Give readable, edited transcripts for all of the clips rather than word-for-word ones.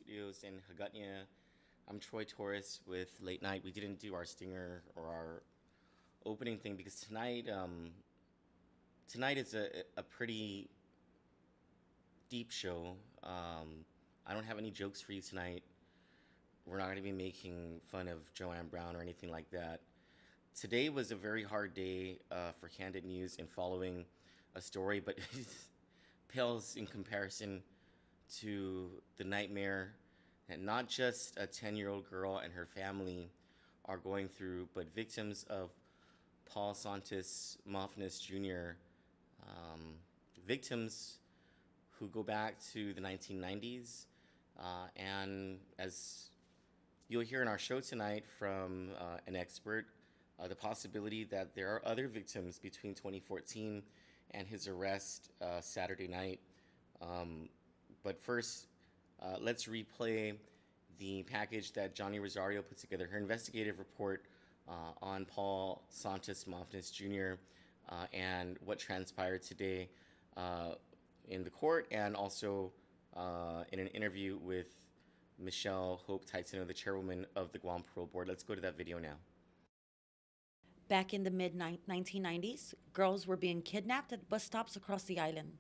Studios in Hagutnia. I'm Troy Torres with Late Night. We didn't do our stinger or our opening thing because tonight is a pretty deep show. I don't have any jokes for you tonight. We're not going to be making fun of Joanne Brown or anything like that. Today was a very hard day for Kandit News in following a story, but it pales in comparison to the nightmare that not just a 10-year-old girl and her family are going through, but victims of Paul Santos Mofnis Jr., victims who go back to the 1990s. And as you'll hear in our show tonight from an expert, the possibility that there are other victims between 2014 and his arrest Saturday night. But first, let's replay the package that Johnny Rosario put together, her investigative report on Paul Santos Mofnis Jr. And what transpired today in the court, and also in an interview with Michelle Hope Titano, the chairwoman of the Guam Parole Board. Let's go to that video now. Back in the mid-1990s, girls were being kidnapped at bus stops across the island.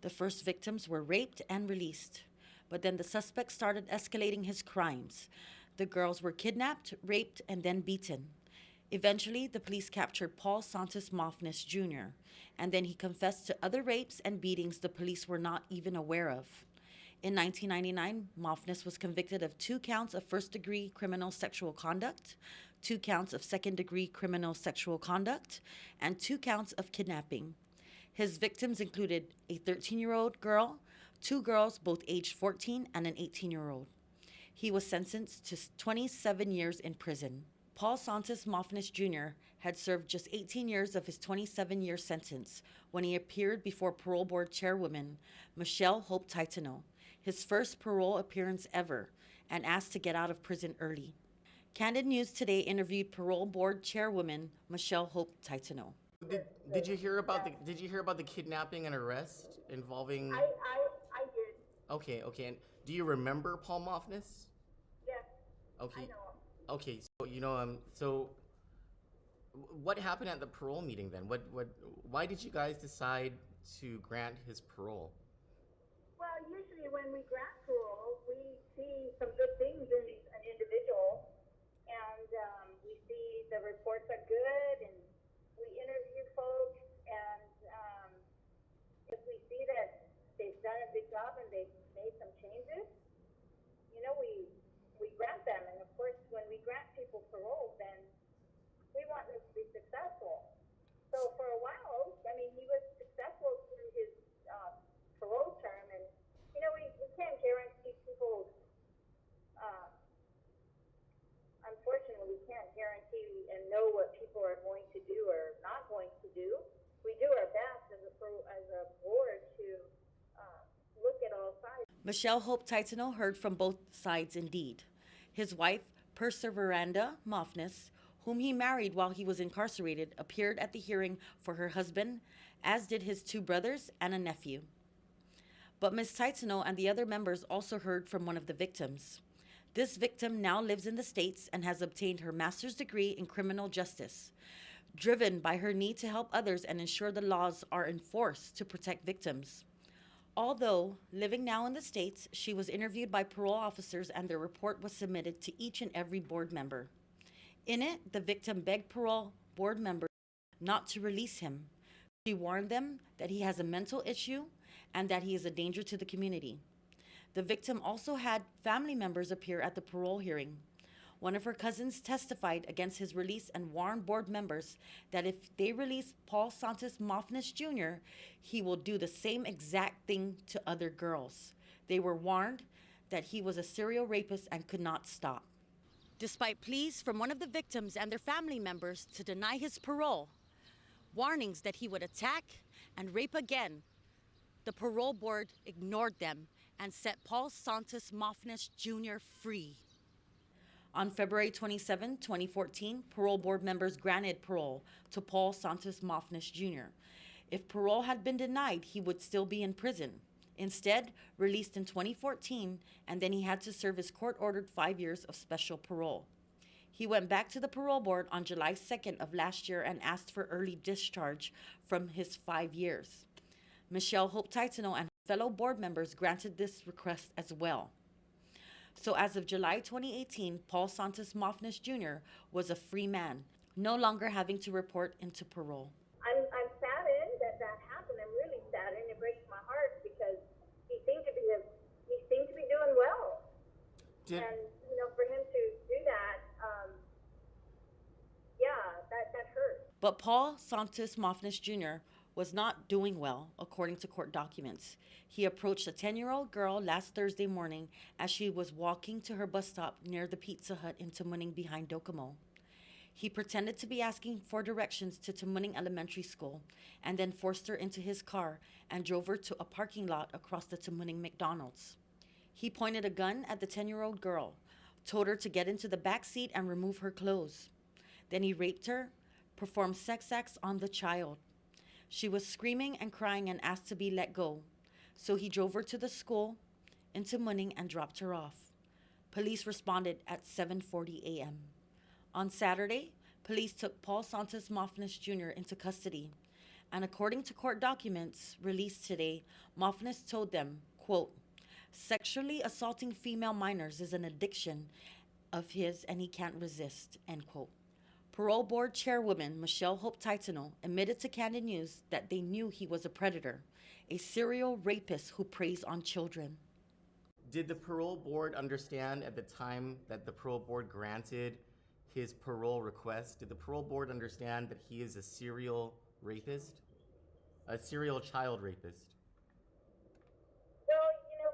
The first victims were raped and released. But then the suspect started escalating his crimes. The girls were kidnapped, raped, and then beaten. Eventually, the police captured Paul Santos Mofnis Jr., and then he confessed to other rapes and beatings the police were not even aware of. In 1999, Mofnis was convicted of 2 counts of first-degree criminal sexual conduct, 2 counts of second-degree criminal sexual conduct, and 2 counts of kidnapping. His victims included a 13-year-old girl, 2 girls, both aged 14, and an 18-year-old. He was sentenced to 27 years in prison. Paul Santos Mofnis Jr. had served just 18 years of his 27-year sentence when he appeared before Parole Board Chairwoman Michelle Hope Titano, his first parole appearance ever, and asked to get out of prison early. Kandit News Today interviewed Parole Board Chairwoman Michelle Hope Titano. Did you hear about the kidnapping and arrest involving? I did. Okay. And do you remember Paul Mofnis? Yes. Okay. I know him. Okay. So so what happened at the parole meeting then? Why did you guys decide to grant his parole? Well, usually when we grant parole, we see some good things in an individual, and we see the reports are good, and we interview folks, and if we see that they've done a good job and they've made some changes, we grant them. And of course, when we grant people parole, then we want them to be successful. So for a while, he was successful through his parole term, and we can't guarantee people's. Unfortunately, we can't guarantee and know what people are going to do or not going to do. We do our best as a board to look at all sides. Michelle Hope Titano heard from both sides indeed. His wife, Perseveranda Mofnis, whom he married while he was incarcerated, appeared at the hearing for her husband, as did his 2 brothers and a nephew. But Ms. Titano and the other members also heard from one of the victims. This victim now lives in the States and has obtained her master's degree in criminal justice, driven by her need to help others and ensure the laws are enforced to protect victims. Although living now in the States, she was interviewed by parole officers and their report was submitted to each and every board member. In it, the victim begged parole board members not to release him. She warned them that he has a mental issue and that he is a danger to the community. The victim also had family members appear at the parole hearing. One of her cousins testified against his release and warned board members that if they release Paul Santos Mofnis Jr., he will do the same exact thing to other girls. They were warned that he was a serial rapist and could not stop. Despite pleas from one of the victims and their family members to deny his parole, warnings that he would attack and rape again, the parole board ignored them and set Paul Santos Mofnis Jr. free. On February 27, 2014, parole board members granted parole to Paul Santos Mofnis Jr. If parole had been denied, he would still be in prison. Instead, released in 2014, and then he had to serve his court-ordered 5 years of special parole. He went back to the parole board on July 2nd of last year and asked for early discharge from his 5 years. Michelle Hope Titano and fellow board members granted this request as well. So as of July 2018, Paul Santos Mofnis Jr. was a free man, no longer having to report into parole. I'm saddened that that happened. I'm really saddened. It breaks my heart because he seemed to be doing well. And for him to do that, that hurt. But Paul Santos Mofnis Jr. was not doing well, according to court documents. He approached a 10-year-old girl last Thursday morning as she was walking to her bus stop near the Pizza Hut in Tamuning behind Docomo. He pretended to be asking for directions to Tamuning Elementary School and then forced her into his car and drove her to a parking lot across the Tamuning McDonald's. He pointed a gun at the 10-year-old girl, told her to get into the back seat and remove her clothes. Then he raped her, performed sex acts on the child. She was screaming and crying and asked to be let go. So he drove her to the school in Tamuning and dropped her off. Police responded at 7:40 a.m. On Saturday, police took Paul Santos Mofnis Jr. into custody. And according to court documents released today, Mofnis told them, quote, "Sexually assaulting female minors is an addiction of his and he can't resist," end quote. Parole Board Chairwoman Michelle Hope Titano admitted to Kandit News that they knew he was a predator, a serial rapist who preys on children. Did the parole board understand at the time that the parole board granted his parole request? Did the parole board understand that he is a serial rapist? A serial child rapist? Well,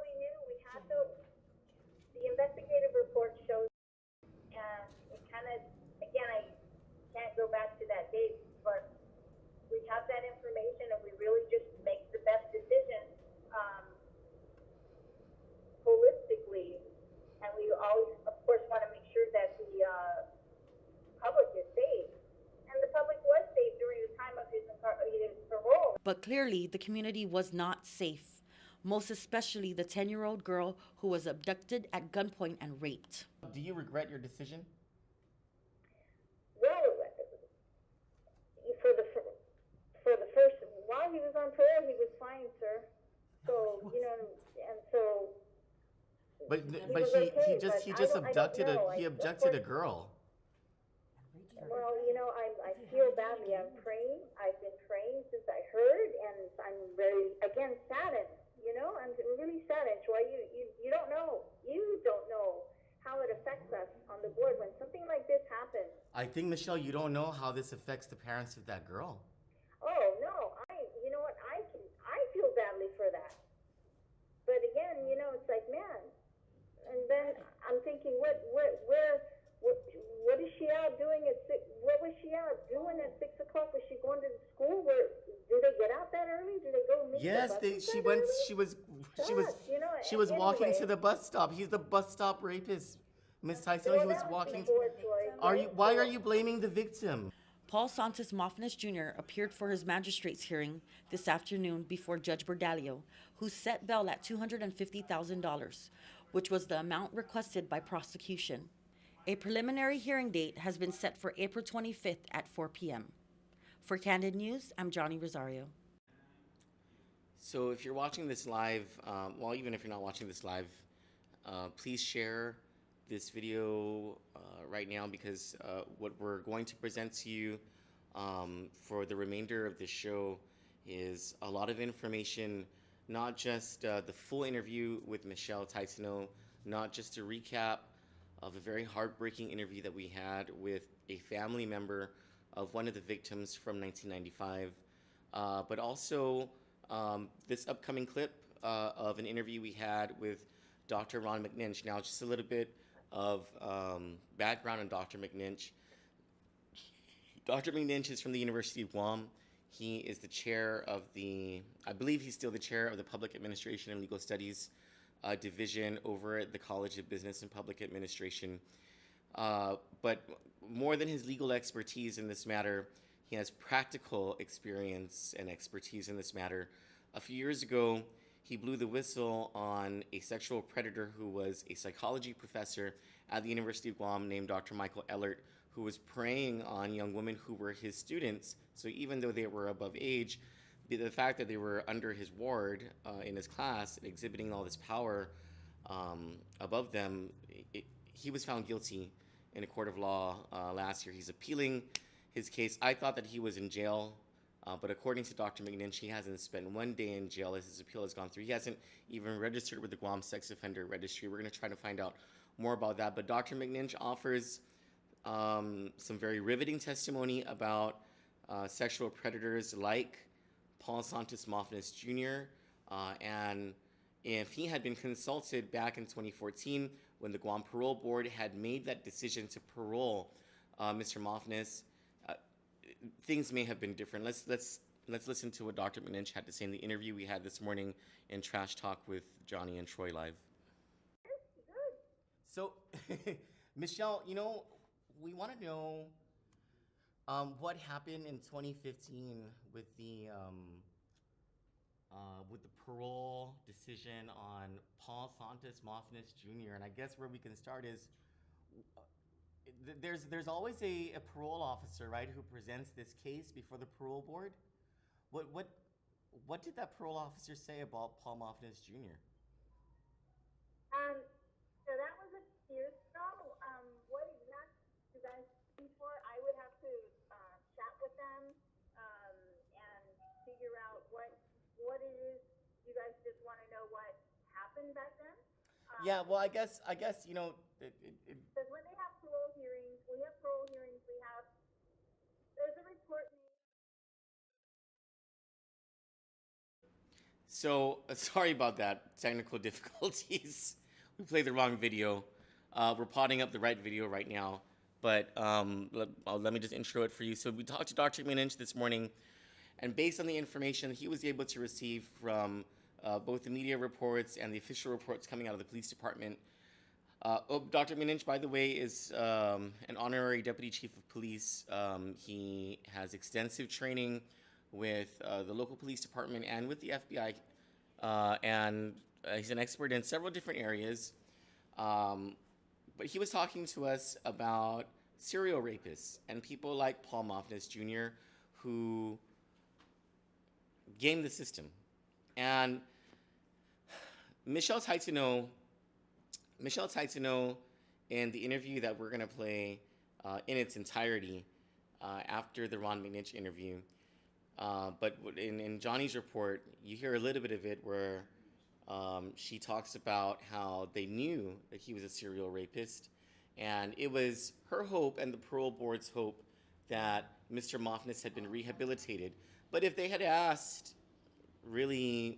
we knew we had the investigative report shows, and it kind of, again, I can't go back to that date, but we have that information and we really just make the best decision holistically, and we always, of course, want to make sure that the public is safe, and the public was safe during the time of his parole. But clearly, the community was not safe, most especially the 10-year-old girl who was abducted at gunpoint and raped. Do you regret your decision? Well, for the first, while he was on parole, he was fine, sir. So, and so. But was he okay, just but abducted I don't know. he abducted a girl. Well, I feel badly. I'm praying. I've been praying since I heard, and I'm very, again, saddened. I'm really saddened. Troy, you don't know. You don't know how it affects us on the board when something like this happens. I think, Michelle, you don't know how this affects the parents of that girl. Oh no, you know what? I feel badly for that. But again, it's like, man. And then I'm thinking, what is she out doing at 6? What was she out doing at 6 o'clock? Was she going to the school? Do they get out that early? Do they go meet Yes, the buses she that went. early? She was walking anyway. to the bus stop. He's the bus stop rapist, Miss Tyson. Well, He was that walking. before, Troy, Why are you blaming the victim? Paul Santos Mofnis Jr. appeared for his magistrate's hearing this afternoon before Judge Bordalio, who set bail at $250,000, which was the amount requested by prosecution. A preliminary hearing date has been set for April 25th at 4 p.m. For Kandit News, I'm Johnny Rosario. So if you're watching this live, even if you're not watching this live, please share this video right now, because what we're going to present to you for the remainder of the show is a lot of information, not just the full interview with Michelle Titano, not just a recap of a very heartbreaking interview that we had with a family member of one of the victims from 1995, but also this upcoming clip of an interview we had with Dr. Ron McNinch. Now, just a little bit of background on Dr. McNinch. Dr. McNinch is from the University of Guam. He is the chair of I believe he's still the chair of the Public Administration and Legal Studies division over at the College of Business and Public Administration. But more than his legal expertise in this matter, he has practical experience and expertise in this matter. A few years ago, he blew the whistle on a sexual predator who was a psychology professor at the University of Guam named Dr. Michael Ellert, who was preying on young women who were his students. So even though they were above age, the fact that they were under his ward in his class, exhibiting all this power above them, he was found guilty in a court of law last year. He's appealing his case. I thought that he was in jail, but according to Dr. McNinch, he hasn't spent one day in jail as his appeal has gone through. He hasn't even registered with the Guam Sex Offender Registry. We're going to try to find out more about that. But Dr. McNinch offers some very riveting testimony about sexual predators like Paul Santos Mofnis Jr. And if he had been consulted back in 2014 when the Guam Parole Board had made that decision to parole Mr. Mofnis, things may have been different. Let's listen to what Dr. McNinch had to say in the interview we had this morning in Trash Talk with Johnny and Troy Live. So, Michelle, you know, we want to know what happened in 2015 with the parole decision on Paul Santos Mofnis Jr. And I guess where we can start is there's always a parole officer, right, who presents this case before the parole board. What did that parole officer say about Paul Mofnis Jr.? So that was a year ago. What exactly you guys before? I would have to chat with them and figure out what it is. You guys just want to know what happened back then? Yeah, well, I guess you know. Because when they have parole hearings, there's a report made. So sorry about that, technical difficulties. We played the wrong video. We're potting up the right video right now, but let me just intro it for you. So we talked to Dr. McNinch this morning, and based on the information he was able to receive from both the media reports and the official reports coming out of the police department. Dr. McNinch, by the way, is an honorary deputy chief of police. He has extensive training with the local police department and with the FBI, and he's an expert in several different areas. But he was talking to us about serial rapists and people like Paul Mofnis Jr. who game the system. And Michelle Taitano in the interview that we're going to play in its entirety after the Ron McNinch interview. But in Johnny's report, you hear a little bit of it where she talks about how they knew that he was a serial rapist. And it was her hope and the parole board's hope that Mr. Mofnis had been rehabilitated. But if they had asked really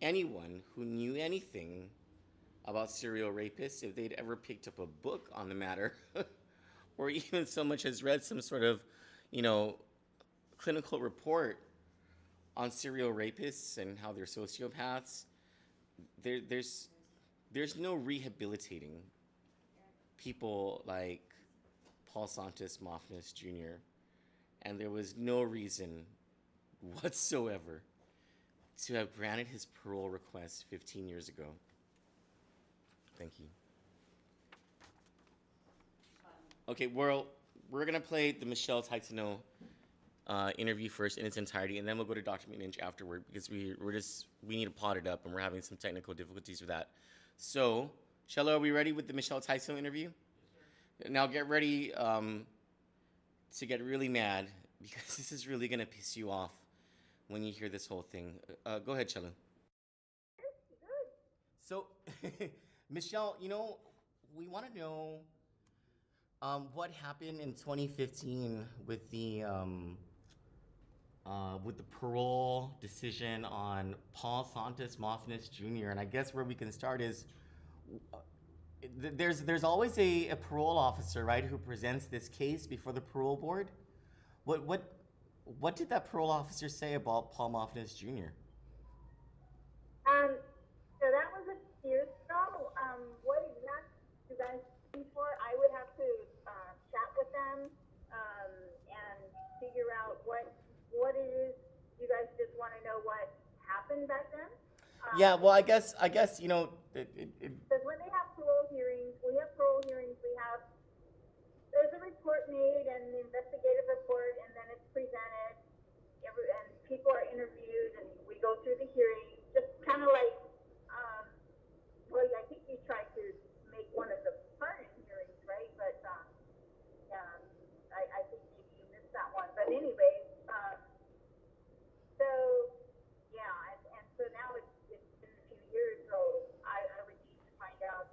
anyone who knew anything about serial rapists, if they'd ever picked up a book on the matter, or even so much as read some sort of, you know, clinical report on serial rapists and how they're sociopaths, there's no rehabilitating people like Paul Santos Mofnis Jr. And there was no reason whatsoever to have granted his parole request 15 years ago. Thank you. Okay, we're gonna play the Michelle Taitano interview first in its entirety, and then we'll go to Dr. McNinch afterward because we need to pot it up, and we're having some technical difficulties with that. So, Shella, are we ready with the Michelle Taitano interview? Now get ready to get really mad because this is really gonna piss you off when you hear this whole thing. Go ahead, Shella. So, Michelle, you know, we want to know what happened in 2015 with the parole decision on Paul Santos Mofnis Jr. And I guess where we can start is there's always a parole officer, right, who presents this case before the parole board. What did that parole officer say about Paul Mofnis Jr.? So that was a year ago. What exactly you guys before? I would have to chat with them and figure out what it is. You guys just want to know what happened back then? Yeah, well, I guess, you know, Because when they have parole hearings, there's a report made and the investigative report, and then it's presented, and people are interviewed, and we go through the hearing, just kind of like, well, I think you tried to make one of the current hearings, right? But I think maybe you missed that one. But anyway, so yeah, and so now it's been a few years, so I would need to find out.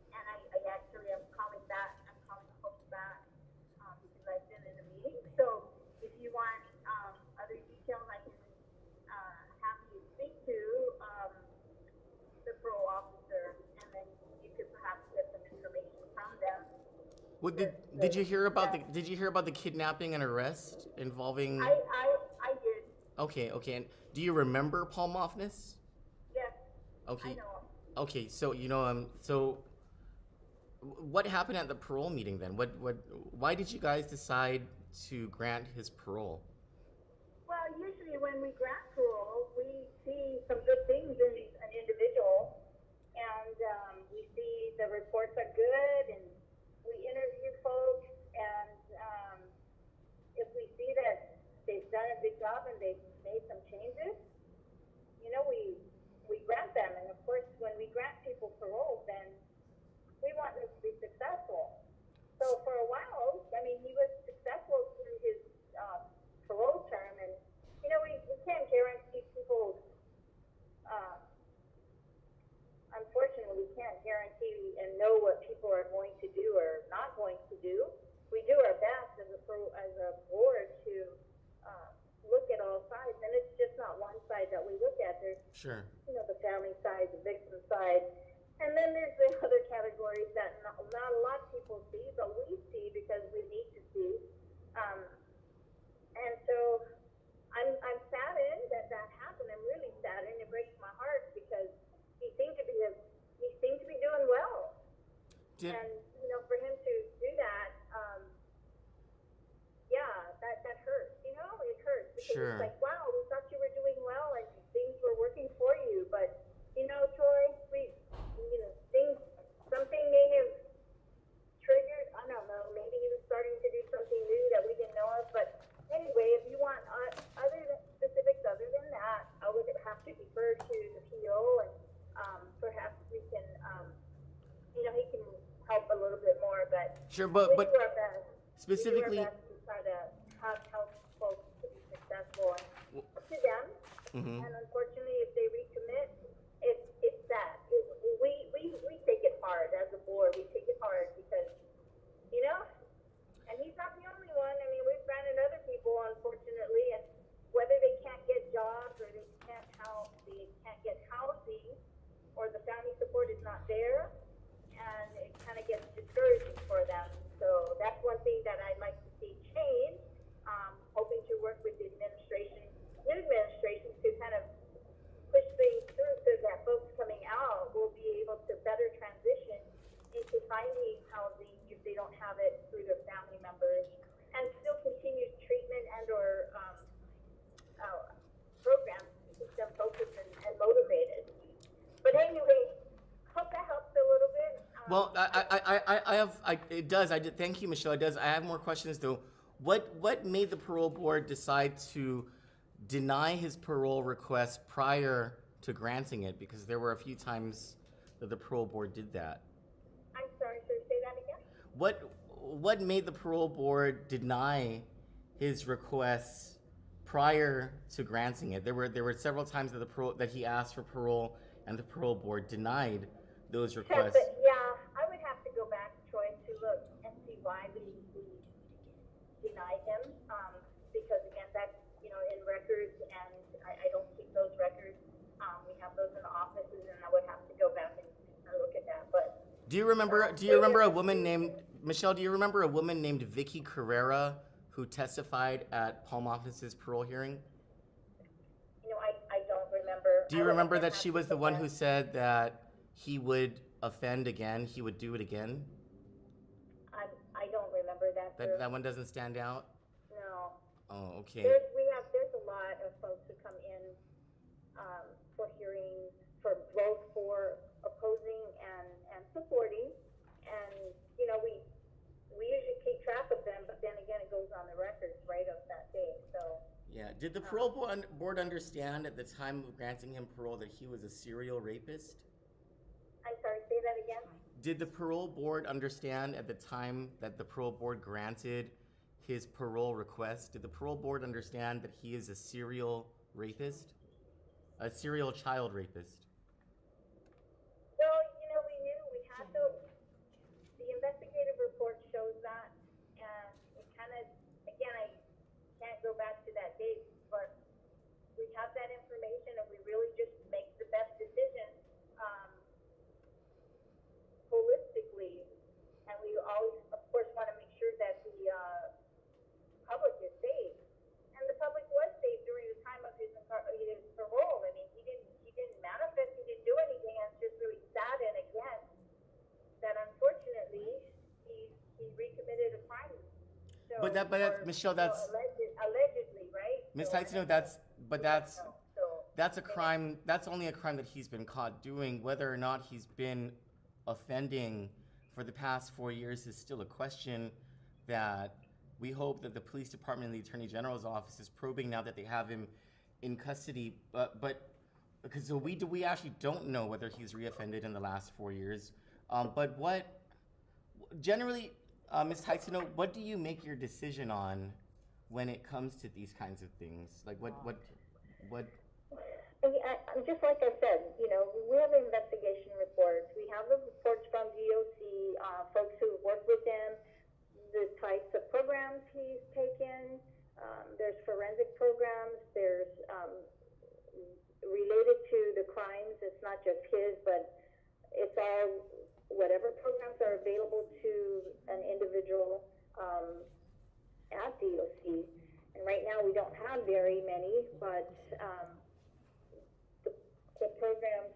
And I actually am calling back. I'm calling folks back because I've been in a meeting. So if you want other details, I can have you speak to the parole officer, and then you could perhaps get some information from them. well, did you hear about the kidnapping and arrest involving? I did. Okay. And do you remember Paul Mofness? Yes. Okay. I know. Okay, so you know, so what happened at the parole meeting then? Why did you guys decide to grant his parole? Well, usually when we grant parole, we see some good things in an individual, and we see the reports are good, and we interview folks, and if we see that they've done a good job and they've made some changes, you know, we grant them. And of course, when we grant people parole, then we want them to be successful. So for a while, I mean, he was successful through his parole term, and you know, we can't guarantee people's. Unfortunately, we can't guarantee and know what people are going to do or not going to do. We do our best as a board to look at all sides, and it's just not one side that we look at. There's Sure. you know, the family side, the victim side. And then there's the other categories that not a lot of people see, but we see because we need to see. And so I'm saddened that happened. I'm really saddened. It breaks my heart because he seemed to be doing well. And you know, for him to do that, yeah, that hurts. You know, it hurts because Sure. it's like, wow, we thought you were doing well and things were working for you, but you know, Troy, something may have triggered. I don't know. Maybe he was starting to do something new that we didn't know of. But anyway, if you want specifics other than that, I would have to defer to the PO, and perhaps we can, you know, he can help a little bit more. But Sure, we but do our best. specifically, We do our best to try to help folks to be successful, and up to them. Mhm. And unfortunately, if they recommit, it's sad. We take it hard as a board. We take it hard because, you know, and he's not the only one. I mean, we've granted other people, unfortunately, and whether they can't get jobs or they can't get housing, or the family support is not there, and it kind of gets discouraging for them. So that's one thing that I'd like to see change. Hoping to work with the new administration to kind of push things through so that folks coming out will be able to better transition into finding housing if they don't have it through their family members, and still continue treatment and or programs to keep them focused and motivated. But anyway, hope that helps a little bit. Well, it does. Thank you, Michelle. It does. I have more questions though. What made the parole board decide to deny his parole request prior to granting it? Because there were a few times that the parole board did that. I'm sorry, sir, say that again? What made the parole board deny his requests prior to granting it? There were several times that he asked for parole and the parole board denied those requests. Yeah, I would have to go back, Troy, to look and see why we denied him. Because again, that's, you know, in records, and I don't keep those records. We have those in the offices, and I would have to go back and look at that. But Do you remember a woman named Michelle? Do you remember a woman named Vicky Carrera who testified at Paul Mofness's parole hearing? You know, I don't remember. Do you remember that she was the one who said that he would offend again, he would do it again? I don't remember that. That one doesn't stand out? No. Oh, okay. There's a lot of folks who come in for hearings for both for opposing and supporting. And, you know, we usually keep track of them, but then again, it goes on the records, right, of that day. So, Yeah. Did the parole board understand at the time of granting him parole that he was a serial rapist? I'm sorry, say that again? Did the parole board understand at the time that the parole board granted his parole request? Did the parole board understand that he is a serial rapist? A serial child rapist? Well, you know, we knew we had the investigative report shows that, and it kind of, again, I can't go back to that date, but we have that information, and we really just make the best decision holistically, and we always, of course, want to make sure that the public is safe, and the public was safe during the time of his parole. I mean, he didn't manifest, he didn't do anything, and it's just really sad, and again, that unfortunately he recommitted a crime. So, Michelle, that's allegedly, right? Ms. So, Taitsino, that's a crime. That's only a crime that he's been caught doing. Whether or not he's been offending for the past 4 years is still a question that we hope that the police department and the attorney general's office is probing now that they have him in custody. But because we actually don't know whether he's reoffended in the last 4 years. But what generally, Ms. Taitsino, what do you make your decision on when it comes to these kinds of things? Like what? Just like I said, you know, we have investigation reports. We have the reports from DOC, folks who work with him, the types of programs he's taken. There's forensic programs. There's related to the crimes. It's not just his, but it's all whatever programs are available to an individual at DOC. And right now we don't have very many, but the programs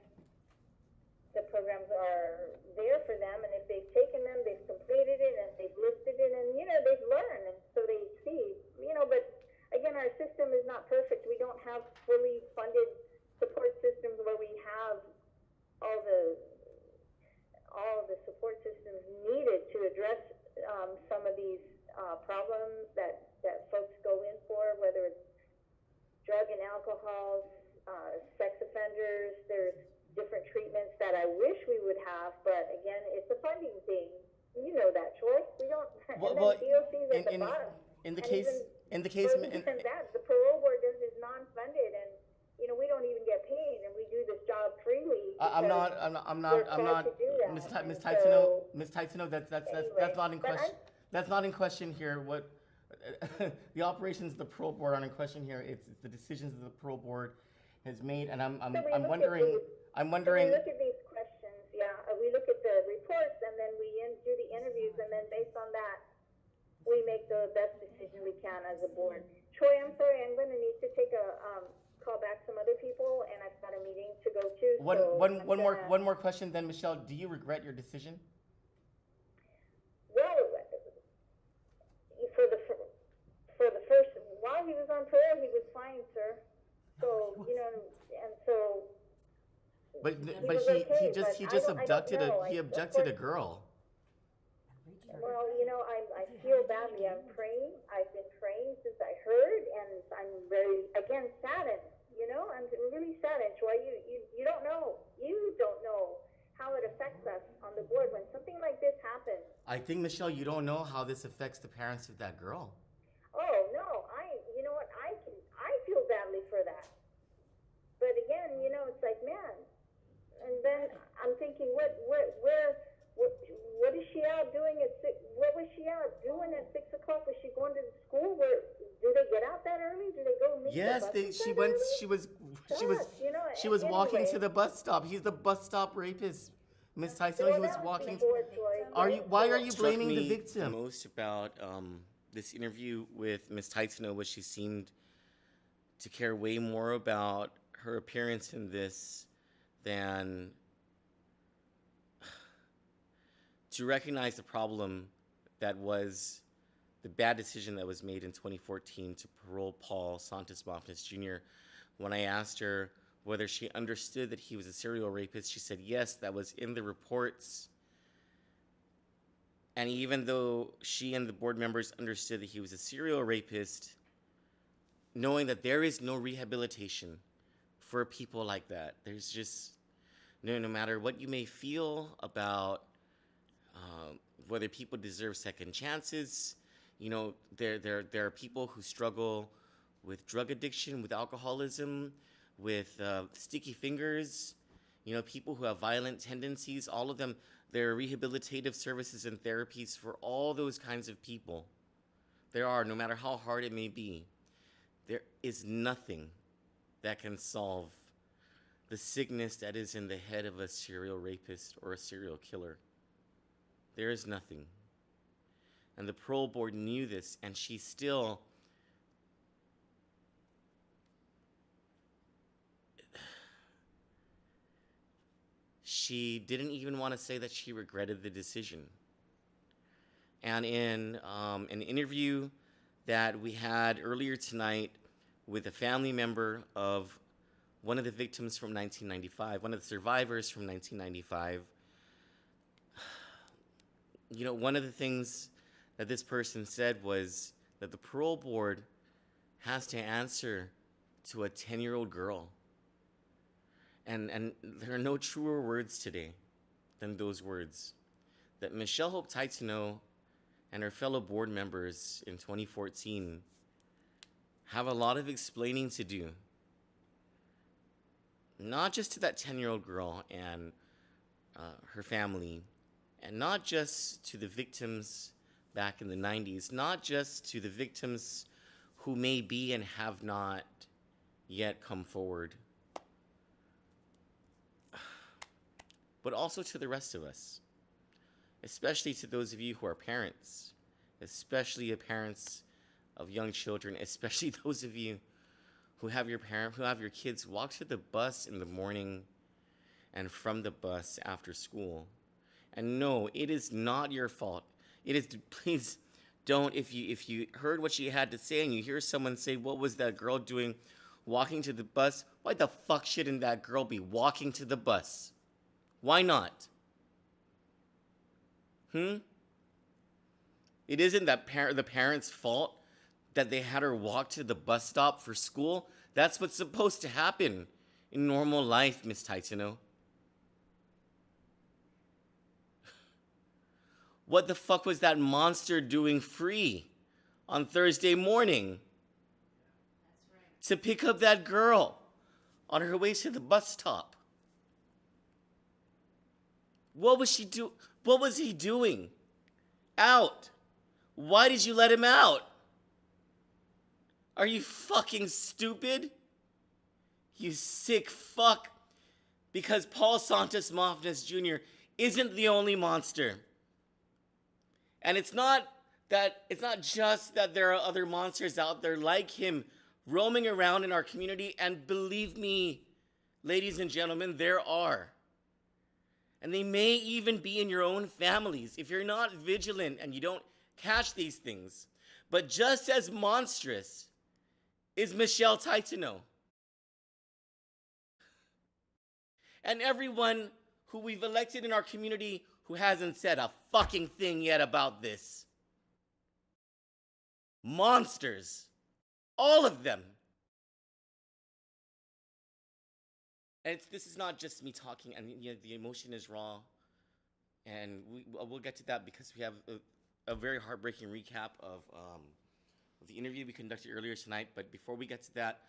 are there for them, and if they've taken them, they've completed it, and they've listed it, and, you know, they've learned, and so they see, you know, but again, our system is not perfect. We don't have fully funded support systems where we have all the support systems needed to address some of these problems that folks go in for, whether it's drug and alcohol, sex offenders. There's different treatments that I wish we would have, but again, it's a funding thing. You know that, Troy. We don't. Well, and then DOC's at the bottom. In the And case, the parole board is non-funded, and you know we don't even get paid, and we do this job freely. I'm not. Ms. Taitsino, that's not in question. That's not in question here. What the operations of the parole board aren't in question here. It's the decisions that the parole board has made, and I'm wondering. So we look at these questions, we look at the reports, and then we do the interviews, and then based on that, we make the best decision we can as a board. Troy, I'm sorry, I'm going to need to take call back some other people, and I've got a meeting to go to. One more question, then, Michelle. Do you regret your decision? Well, for the first, while he was on parole, he was fine, sir. So, you know, and so. But he just abducted a girl. Well, you know, I feel badly. I'm praying. I've been praying since I heard, and I'm very, again, saddened. You know, I'm really saddened. Troy, you don't know. You don't know how it affects us on the board when something like this happens. I think, Michelle, you don't know how this affects the parents of that girl. Oh no, you know what? I feel badly for that. But again, you know, it's like, man. And then I'm thinking, what is she out doing at 6? What was she out doing at 6 o'clock? Was she going to the school? Do they get out that early? Do they go meet Yes, the buses she that went. early? She was walking to the bus stop. He's the bus stop rapist, Miss Tyson. He was walking. Why are you blaming the victim? The most about this interview with Miss Taitsino was she seemed to care way more about her appearance in this than to recognize the problem that was the bad decision that was made in 2014 to parole Paul Santos Mofnis Jr. When I asked her whether she understood that he was a serial rapist. She said, yes, that was in the reports. And even though she and the board members understood that he was a serial rapist, knowing that there is no rehabilitation for people like that, there's just no matter what you may feel about whether people deserve second chances. You know, there are people who struggle with drug addiction, with alcoholism, with sticky fingers, you know, people who have violent tendencies, all of them. There are rehabilitative services and therapies for all those kinds of people. There are, no matter how hard it may be. There is nothing that can solve the sickness that is in the head of a serial rapist or a serial killer. There is nothing. And the parole board knew this, and she still she didn't even want to say that she regretted the decision. And in an interview that we had earlier tonight with a family member of one of the victims from 1995, one of the survivors from 1995, you know, one of the things that this person said was that the parole board has to answer to a 10-year-old girl. And there are no truer words today than those words. That Michelle Hope Taitano and her fellow board members in 2014 have a lot of explaining to do. Not just to that 10-year-old girl and her family, and not just to the victims back in the 90s, not just to the victims who may be and have not yet come forward, but also to the rest of us, especially to those of you who are parents, especially parents of young children, especially those of you who have your kids walk to the bus in the morning and from the bus after school. And no, it is not your fault. It is, please don't, if you heard what she had to say and you hear someone say, what was that girl doing walking to the bus? Why the fuck shouldn't that girl be walking to the bus? Why not? It isn't that the parents' fault that they had her walk to the bus stop for school. That's what's supposed to happen in normal life, Miss Taitano. What the fuck was that monster doing free on Thursday morning? That's right. To pick up that girl on her way to the bus stop? What was he doing? Out. Why did you let him out? Are you fucking stupid? You sick fuck. Because Paul Santos Mofnes Jr. isn't the only monster. And it's not just that there are other monsters out there like him roaming around in our community, and believe me, ladies and gentlemen, there are. And they may even be in your own families if you're not vigilant and you don't catch these things. But just as monstrous is Michelle Taitano. And everyone who we've elected in our community who hasn't said a fucking thing yet about this. Monsters. All of them. And this is not just me talking, and the emotion is raw. And we'll get to that because we have a very heartbreaking recap of the interview we conducted earlier tonight. But before we get to that,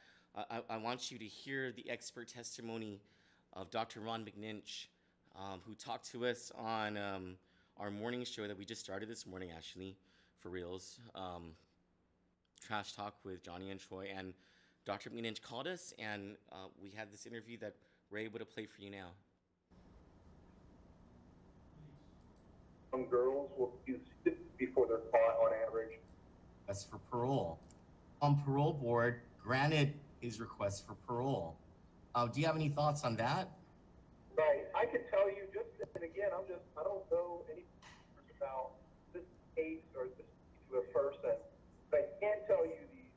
I want you to hear the expert testimony of Dr. Ron McNinch, who talked to us on our morning show that we just started this morning, actually, for reals. Trash Talk with Johnny and Troy. And Dr. McNinch called us, and we had this interview that we're able to play for you now. Some girls will use it before they're caught on average. That's for parole. Parole board granted his request for parole. Do you have any thoughts on that? Right. I can tell you just, and again, I don't know anything about this case or this particular person, but I can tell you these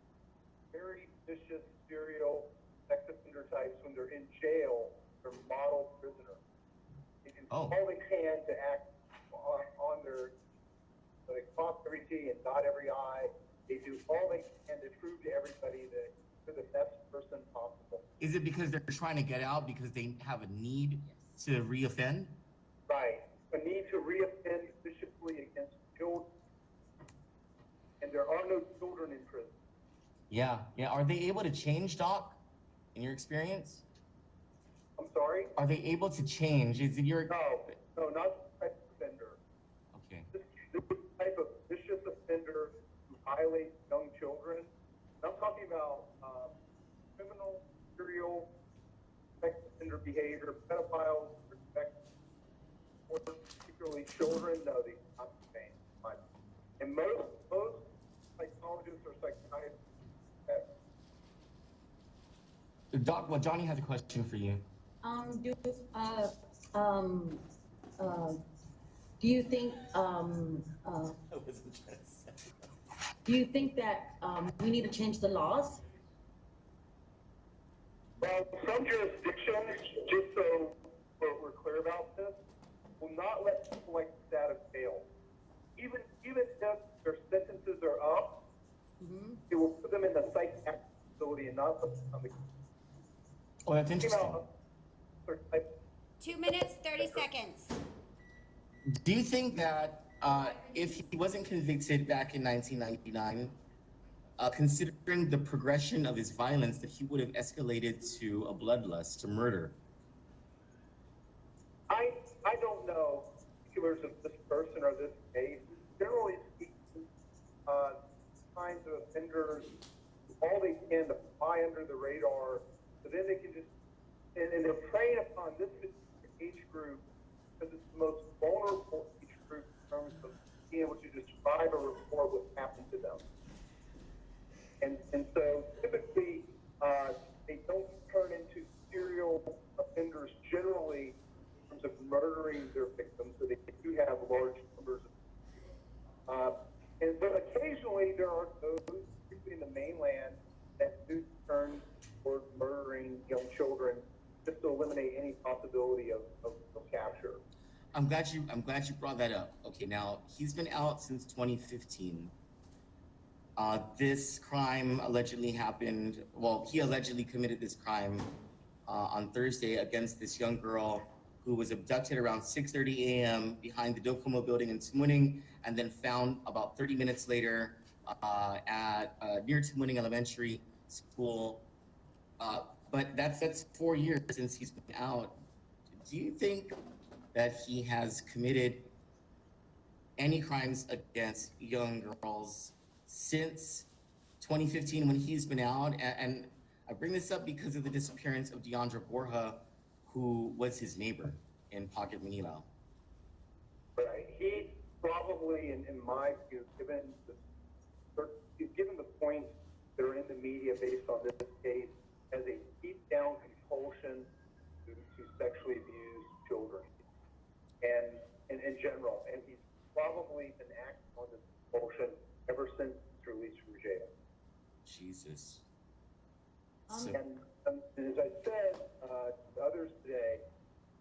very vicious serial sex offender types, when they're in act on their, they cross every T and dot every I. They do all they can to prove to everybody that they're the best person possible. Is it because they're trying to get out because they have a need to reoffend? Right. A need to reoffend viciously against children. And there are no children in prison. Yeah. Are they able to change, Doc, in your experience? I'm sorry? Are they able to change? Is it your... No, not this type of offender. Okay. This type of vicious offender who violates young children. And I'm talking about criminal, serial, sex offender behavior, pedophiles, or particularly children. No, these are not the same. And most psychologists or psychiatrists. Doc, well, Johnny has a question for you. Do you think do you think that we need to change the laws? Well, some jurisdictions, just so we're clear about this, will not let people like this out of jail. Even if their sentences are up, it will put them in the psychiatric facility and not put them on the. Oh, that's interesting. 2 minutes, 30 seconds. Do you think that if he wasn't convicted back in 1999, considering the progression of his violence, that he would have escalated to a bloodlust, to murder? I don't know particulars of this person or this case. Generally speaking, kinds of offenders do all they can to fly under the radar, so then they can just, and they're preying upon this age group because it's the most vulnerable age group in terms of being able to describe or report what happened to them. And so typically, they don't turn into serial offenders generally in terms of murdering their victims, so they do have large numbers of but occasionally there are those, particularly in the mainland, that do turn toward murdering young children just to eliminate any possibility of capture. I'm glad you brought that up. Okay, now he's been out since 2015. This crime allegedly happened. Well, he allegedly committed this crime on Thursday against this young girl who was abducted around 6:30 a.m. behind the Docomo building in Tamuning, and then found about 30 minutes later at near Tamuning Elementary School. But that's 4 years since he's been out. Do you think that he has committed any crimes against young girls since 2015 when he's been out? And I bring this up because of the disappearance of Deandra Borja, who was his neighbor in Pocket Manila. Right. He probably, in my view, given the points that are in the media based on this case, has a deep down compulsion to sexually abuse children, and in general, and he's probably been acting on this compulsion ever since his release from jail. Jesus. And as I said to others today,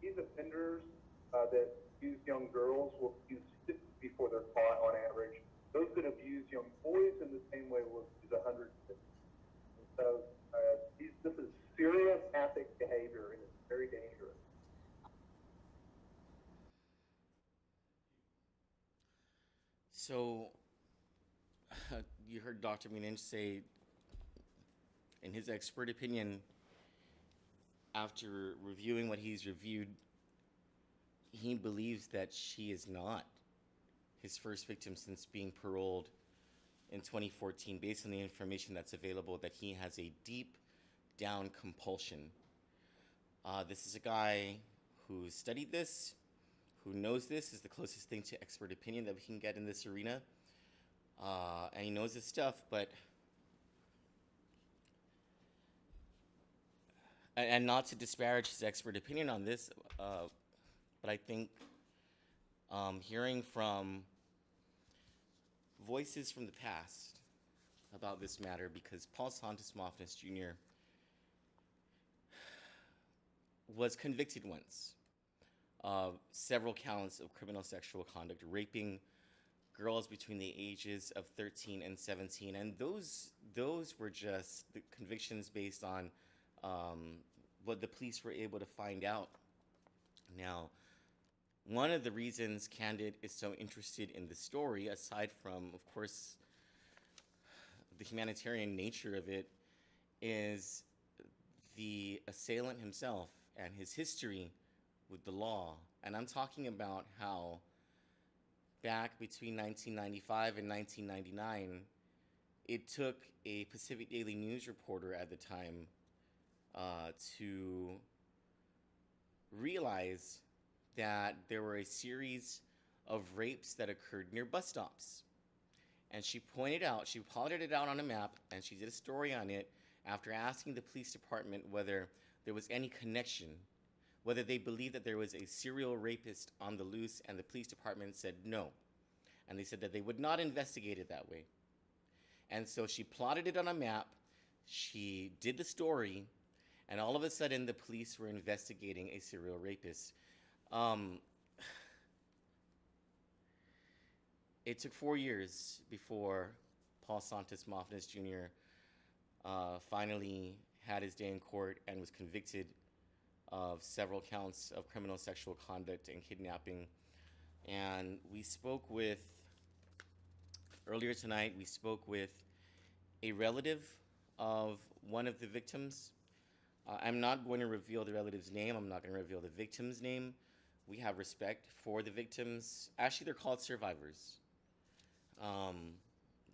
these offenders that abuse young girls will abuse 50 before they're caught on average. Those that abuse young boys in the same way will abuse 150. And so this is serious ethic behavior, and it's very dangerous. So, you heard Dr. Minench say, in his expert opinion, after reviewing what he's reviewed, he believes that she is not his first victim since being paroled in 2014, based on the information that's available, that he has a deep down compulsion. This is a guy who studied this, who knows this is the closest thing to expert opinion that we can get in this arena. And he knows his stuff, but and not to disparage his expert opinion on this, but I think hearing from voices from the past about this matter, because Paul Santos Mofnis Jr. was convicted once several counts of criminal sexual conduct, raping girls between the ages of 13 and 17, and those were just the convictions based on what the police were able to find out. Now, one of the reasons Kandit is so interested in the story, aside from, of course, the humanitarian nature of it, is the assailant himself and his history with the law. And I'm talking about how back between 1995 and 1999, it took a Pacific Daily News reporter at the time to realize that there were a series of rapes that occurred near bus stops. And she plotted it out on a map, and she did a story on it after asking the police department whether there was any connection, whether they believed that there was a serial rapist on the loose, and the police department said no. And they said that they would not investigate it that way. And so she plotted it on a map, she did the story, and all of a sudden the police were investigating a serial rapist. It took 4 years before Paul Santos Mofnes Jr. Finally had his day in court and was convicted of several counts of criminal sexual conduct and kidnapping. And earlier tonight, we spoke with a relative of one of the victims. I'm not going to reveal the relative's name. I'm not going to reveal the victim's name. We have respect for the victims. Actually, they're called survivors.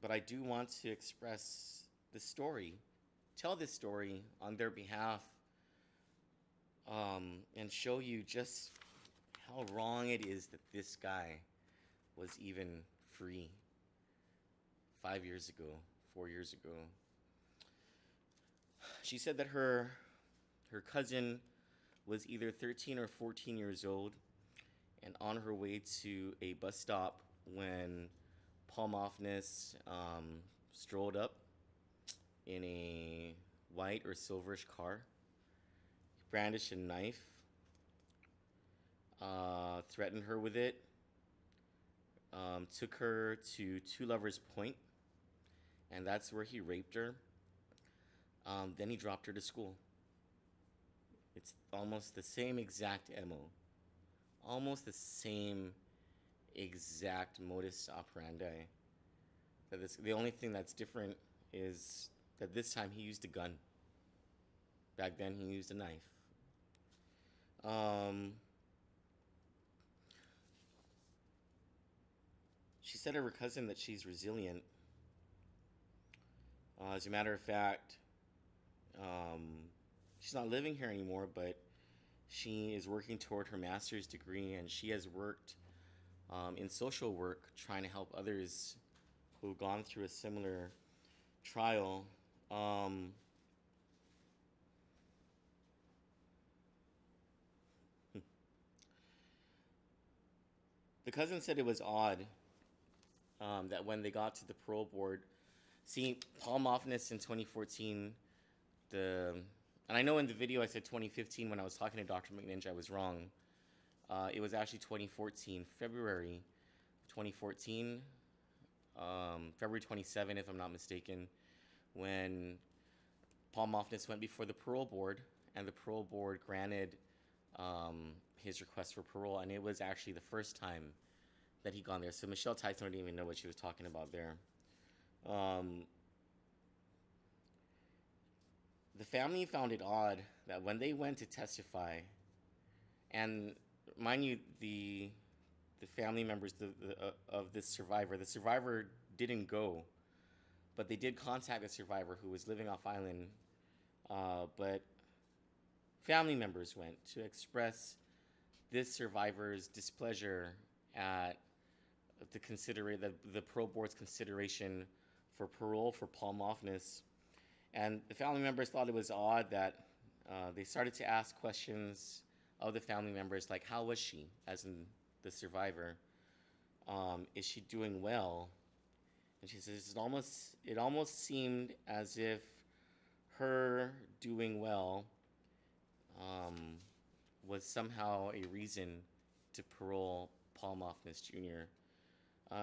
But I do want to express the story, tell this story on their behalf, and show you just how wrong it is that this guy was even free 5 years ago, 4 years ago. She said that her cousin was either 13 or 14 years old and on her way to a bus stop when Paul Mofnes strolled up in a white or silverish car. He brandished a knife, threatened her with it, took her to Two Lovers Point, and that's where he raped her. Then he dropped her to school. It's almost the same exact MO. Almost the same exact modus operandi. The only thing that's different is that this time he used a gun. Back then he used a knife. She said to her cousin that she's resilient. As a matter of fact, she's not living here anymore, but she is working toward her master's degree, and she has worked in social work trying to help others who've gone through a similar trial. The cousin said it was odd that when they got to the parole board, see, Paul Mofnes in 2014, and I know in the video I said 2015 when I was talking to Dr. McNinch, I was wrong. It was actually 2014, February 2014, February 27, if I'm not mistaken, when Paul Mofnes went before the parole board, and the parole board granted his request for parole, and it was actually the first time that he'd gone there. So Michelle Tyson didn't even know what she was talking about there. The family found it odd that when they went to testify, and mind you, the family members of this survivor, the survivor didn't go, but they did contact the survivor who was living off island, but family members went to express this survivor's displeasure at the parole board's consideration for parole for Paul Mofnes. And the family members thought it was odd that they started to ask questions of the family members, like, how was she, as in the survivor? Is she doing well? And she says it almost seemed as if her doing well was somehow a reason to parole Paul Moffness Jr.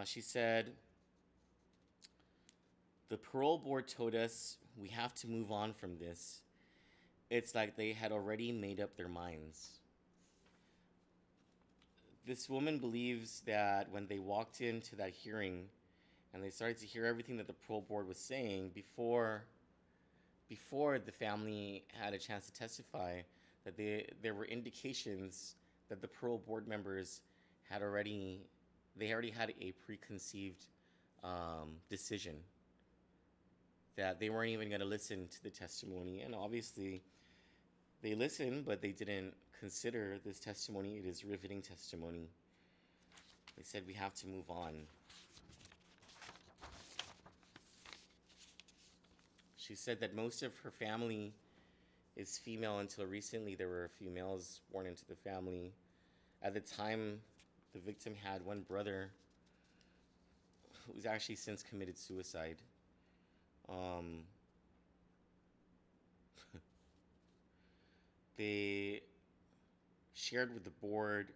She said, "The parole board told us we have to move on from this. It's like they had already made up their minds." This woman believes that when they walked into that hearing and they started to hear everything that the parole board was saying before the family had a chance to testify, that there were indications that the parole board members already had a preconceived decision, that they weren't even going to listen to the testimony. And obviously they listened, but they didn't consider this testimony. It is riveting testimony. They said we have to move on. She said that most of her family is female. Until recently, there were a few males born into the family. At the time, the victim had one brother who's actually since committed suicide. They shared with the board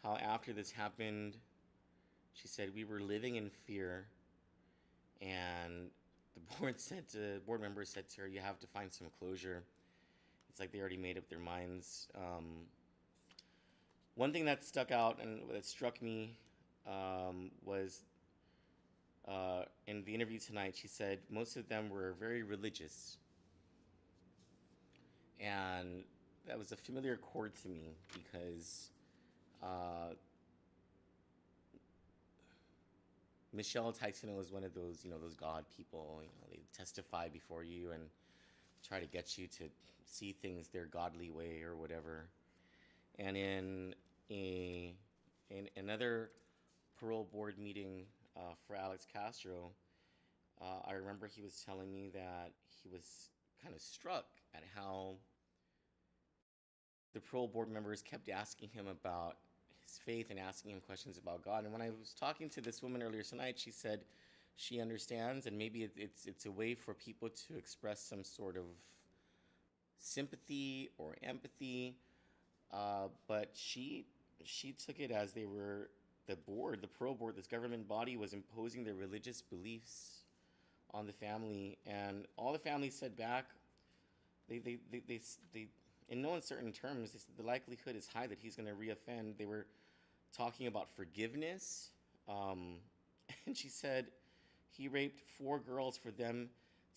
how after this happened, she said, we were living in fear, and the board members said to her, you have to find some closure. It's like they already made up their minds. One thing that stuck out and that struck me was in the interview tonight, she said most of them were very religious. And that was a familiar chord to me because Michelle Teixeira is one of those, those God people. They testify before you and try to get you to see things their godly way or whatever. And in another parole board meeting for Alex Castro, I remember he was telling me that he was kind of struck at how the parole board members kept asking him about his faith and asking him questions about God. And when I was talking to this woman earlier tonight, she said she understands, and maybe it's a way for people to express some sort of sympathy or empathy, but she took it as they were the parole board, this government body was imposing their religious beliefs on the family, and all the family said back, they in no uncertain terms, they said the likelihood is high that he's going to reoffend. They were talking about forgiveness, and she said he raped 4 girls. For them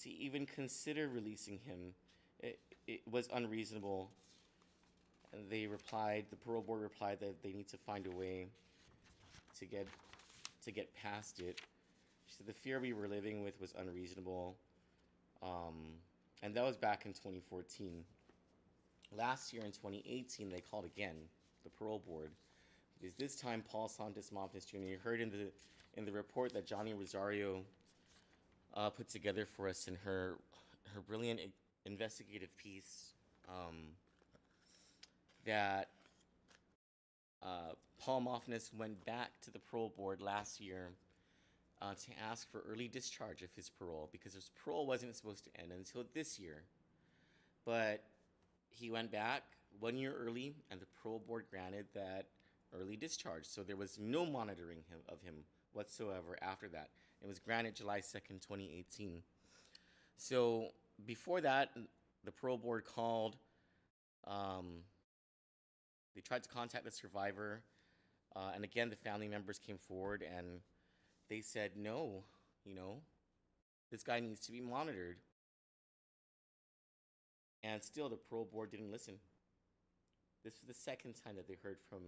to even consider releasing him, it was unreasonable. And the parole board replied that they need to find a way to get past it. She said the fear we were living with was unreasonable, and that was back in 2014. Last year in 2018, they called again, the parole board, because this time Paul Santos Moffness Jr. You heard in the report that Johnny Rosario put together for us in her brilliant investigative piece, that Paul Moffness went back to the parole board last year to ask for early discharge of his parole, because his parole wasn't supposed to end until this year. But he went back 1 year early, and the parole board granted that early discharge. So there was no monitoring of him whatsoever after that. It was granted July 2nd, 2018. So before that, the parole board called. They tried to contact the survivor, and again, the family members came forward and they said, no, this guy needs to be monitored. And still, the parole board didn't listen. This was the second time that they heard from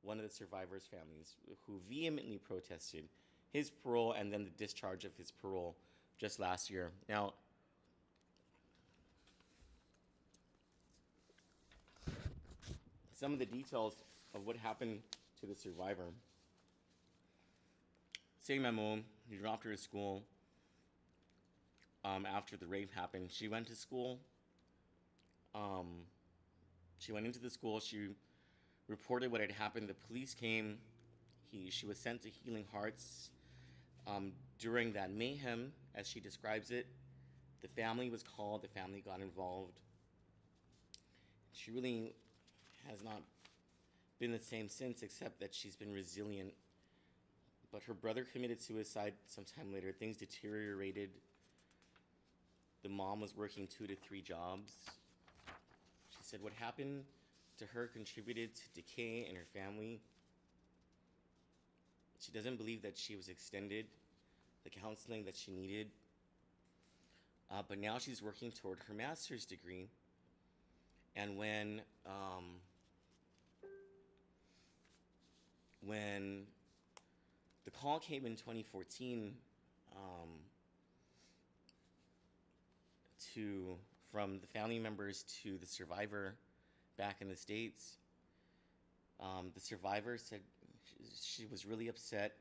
one of the survivors' families who vehemently protested his parole and then the discharge of his parole just last year. Now, some of the details of what happened to the survivor. Say my mom, he dropped her to school after the rape happened. She went to school. She went into the school. She reported what had happened. The police came. She was sent to Healing Hearts. During that mayhem, as she describes it, the family was called. The family got involved. She really has not been the same since, except that she's been resilient. But her brother committed suicide sometime later. Things deteriorated. The mom was working 2 to 3 jobs. She said what happened to her contributed to decay in her family. She doesn't believe that she was extended the counseling that she needed. But now she's working toward her master's degree. And when the call came in 2014 from the family members to the survivor back in the States, the survivor said she was really upset.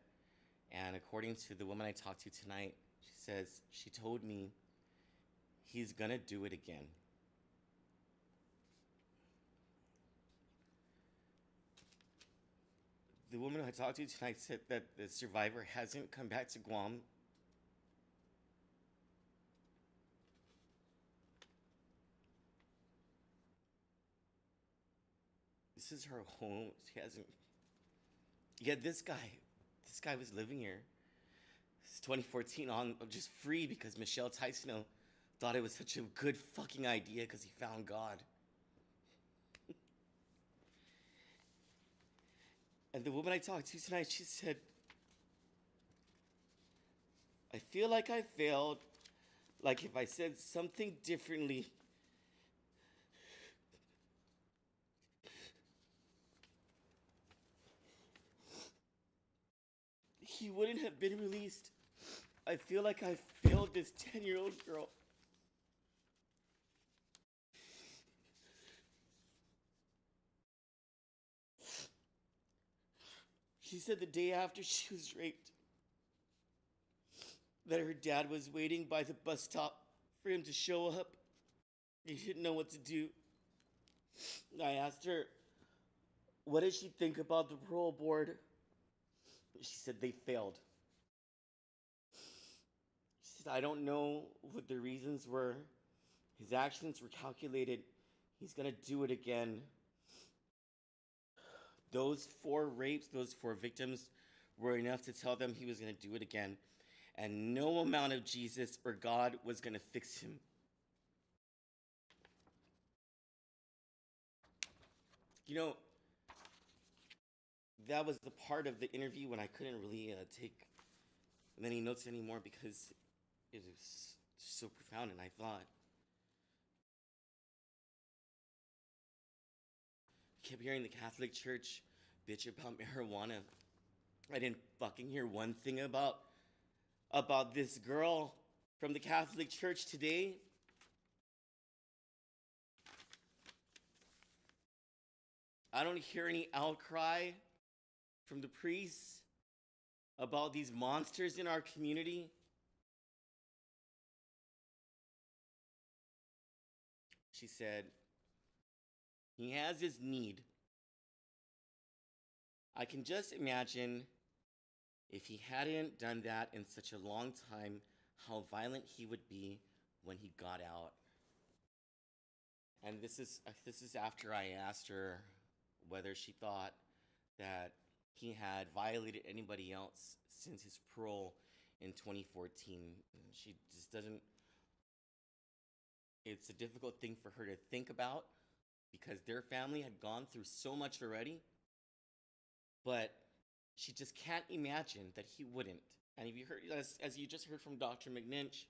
And according to the woman I talked to tonight, she says, she told me he's gonna do it again. The woman I talked to tonight said that the survivor hasn't come back to Guam. This is her home. She hasn't. Yeah, this guy was living here. It's 2014 on, just free because Michelle Tyson thought it was such a good fucking idea because he found God. And the woman I talked to tonight, she said, I feel like I failed. Like if I said something differently, he wouldn't have been released. I feel like I failed this 10-year-old girl. She said the day after she was raped, that her dad was waiting by the bus stop for him to show up. He didn't know what to do. I asked her, what did she think about the parole board? She said they failed. She said, I don't know what the reasons were. His actions were calculated. He's gonna do it again. Those 4 rapes, those 4 victims were enough to tell them he was gonna do it again. And no amount of Jesus or God was gonna fix him. You know, that was the part of the interview when I couldn't really take many notes anymore because it was so profound. And I thought, I kept hearing the Catholic Church bitch about marijuana. I didn't fucking hear one thing about this girl from the Catholic Church today. I don't hear any outcry from the priests about these monsters in our community. She said, he has his need. I can just imagine if he hadn't done that in such a long time, how violent he would be when he got out. And this is after I asked her whether she thought that he had violated anybody else since his parole in 2014. She just doesn't. It's a difficult thing for her to think about because their family had gone through so much already. But she just can't imagine that he wouldn't. And if you heard, as you just heard from Dr. McNinch,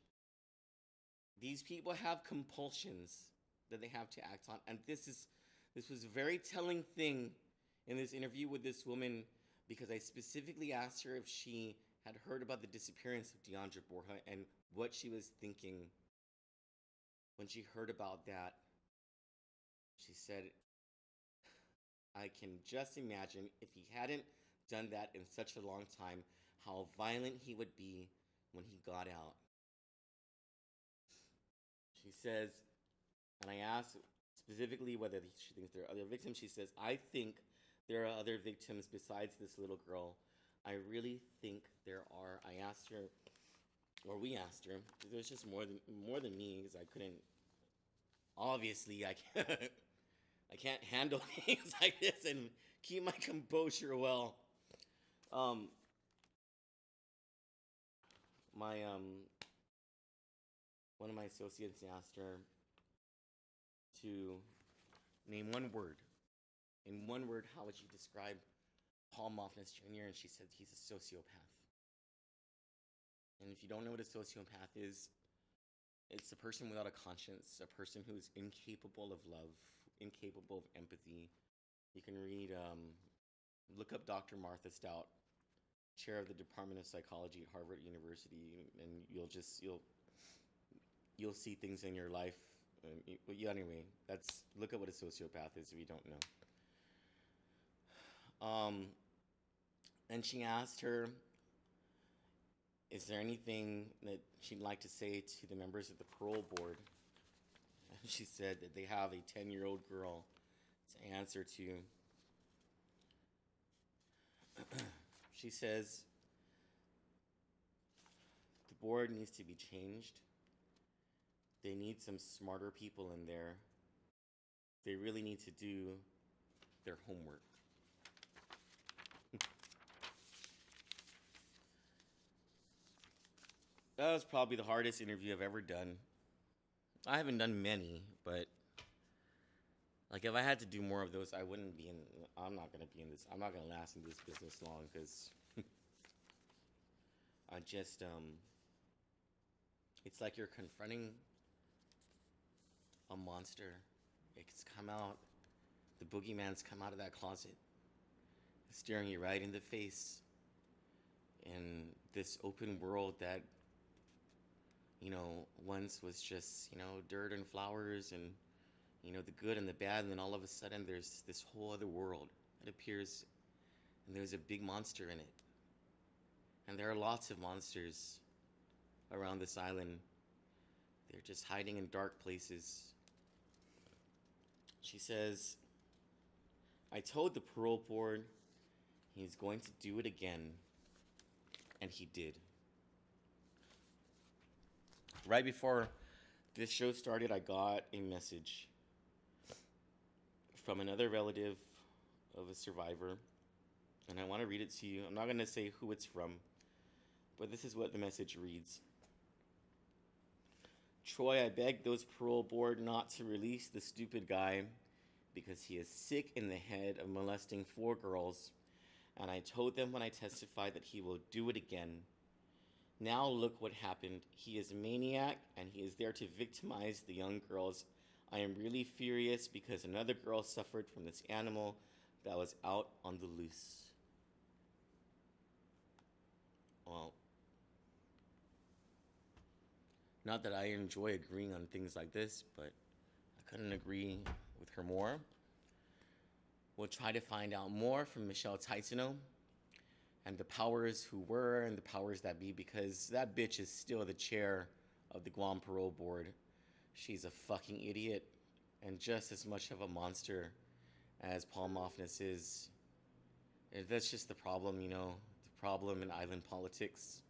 these people have compulsions that they have to act on. And this was a very telling thing in this interview with this woman because I specifically asked her if she had heard about the disappearance of Deandra Borja and what she was thinking when she heard about that. She said, I can just imagine if he hadn't done that in such a long time, how violent he would be when he got out. She says, and I asked specifically whether she thinks there are other victims. She says, I think there are other victims besides this little girl. I really think there are. I asked her, or we asked her, there's just more than me because I couldn't. Obviously, I can't handle things like this and keep my composure well. Um, my one of my associates asked her to name one word. In one word, how would you describe Paul Moffness Jr.? And she said he's a sociopath. And if you don't know what a sociopath is, it's a person without a conscience, a person who's incapable of love, incapable of empathy. You can read, look up Dr. Martha Stout, chair of the Department of Psychology at Harvard University, and you'll see things in your life. Yeah, anyway, look at what a sociopath is if you don't know. And she asked her, is there anything that she'd like to say to the members of the parole board? And she said that they have a 10-year-old girl to answer to. She says, the board needs to be changed. They need some smarter people in there. They really need to do their homework. That was probably the hardest interview I've ever done. I haven't done many, but like if I had to do more of those, I'm not gonna be in this. I'm not gonna last in this business long because I just it's like you're confronting a monster. It's come out. The boogeyman's come out of that closet, staring you right in the face. In this open world that, once was just, dirt and flowers and, the good and the bad. And then all of a sudden there's this whole other world that appears and there's a big monster in it. And there are lots of monsters around this island. They're just hiding in dark places. She says, I told the parole board he's going to do it again. And he did. Right before this show started, I got a message from another relative of a survivor, and I want to read it to you. I'm not going to say who it's from, but this is what the message reads. Troy, I beg those parole board not to release the stupid guy because he is sick in the head of molesting 4 girls, and I told them when I testified that he will do it again. Now look what happened. He is a maniac, and he is there to victimize the young girls. I am really furious because another girl suffered from this animal that was out on the loose. Well, not that I enjoy agreeing on things like this, but I couldn't agree with her more. We'll try to find out more from Michelle Titano and the powers who were and the powers that be, because that bitch is still the chair of the Guam Parole Board. She's a fucking idiot and just as much of a monster as Paul Moffness is. That's just the problem, The problem in island politics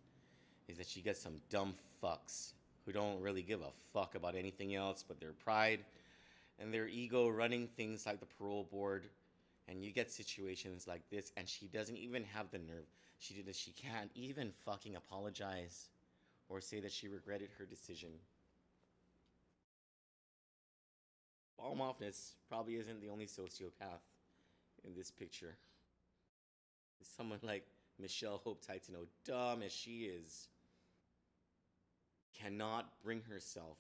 is that you get some dumb fucks who don't really give a fuck about anything else but their pride and their ego running things like the parole board. And you get situations like this, and she doesn't even have the nerve. She can't even fucking apologize or say that she regretted her decision. Paul Moffness probably isn't the only sociopath in this picture. Someone like Michelle Hope Titano, dumb as she is, cannot bring herself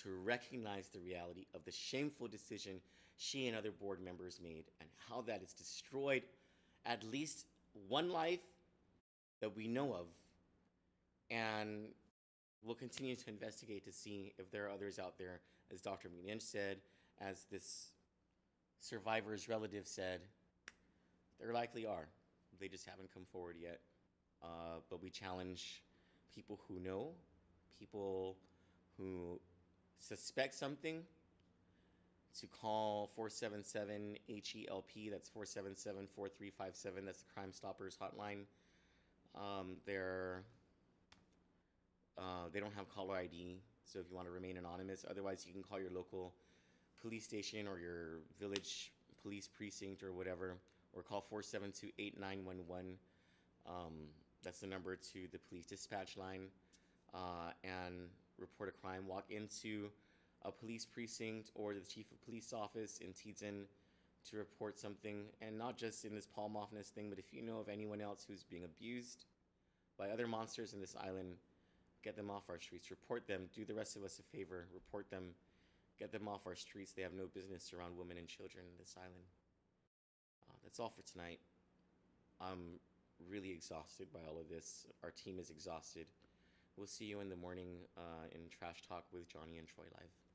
to recognize the reality of the shameful decision she and other board members made and how that has destroyed at least one life that we know of. And we'll continue to investigate to see if there are others out there, as Dr. McNinch said, as this survivor's relative said, there likely are. They just haven't come forward yet. But we challenge people who know, people who suspect something, to call 477-HELP. That's 477-4357. That's the Crime Stoppers hotline. They don't have caller ID, so if you want to remain anonymous. Otherwise, you can call your local police station or your village police precinct or whatever, or call 472-8911. That's the number to the police dispatch line, and report a crime. Walk into a police precinct or the chief of police office in Teton to report something, and not just in this Paul Moffness thing, but if you know of anyone else who's being abused by other monsters in this island, get them off our streets. Report them. Do the rest of us a favor. Report them. Get them off our streets. They have no business around women and children in this island. That's all for tonight. I'm really exhausted by all of this. Our team is exhausted. We'll see you in the morning in Trash Talk with Johnny and Troy Live.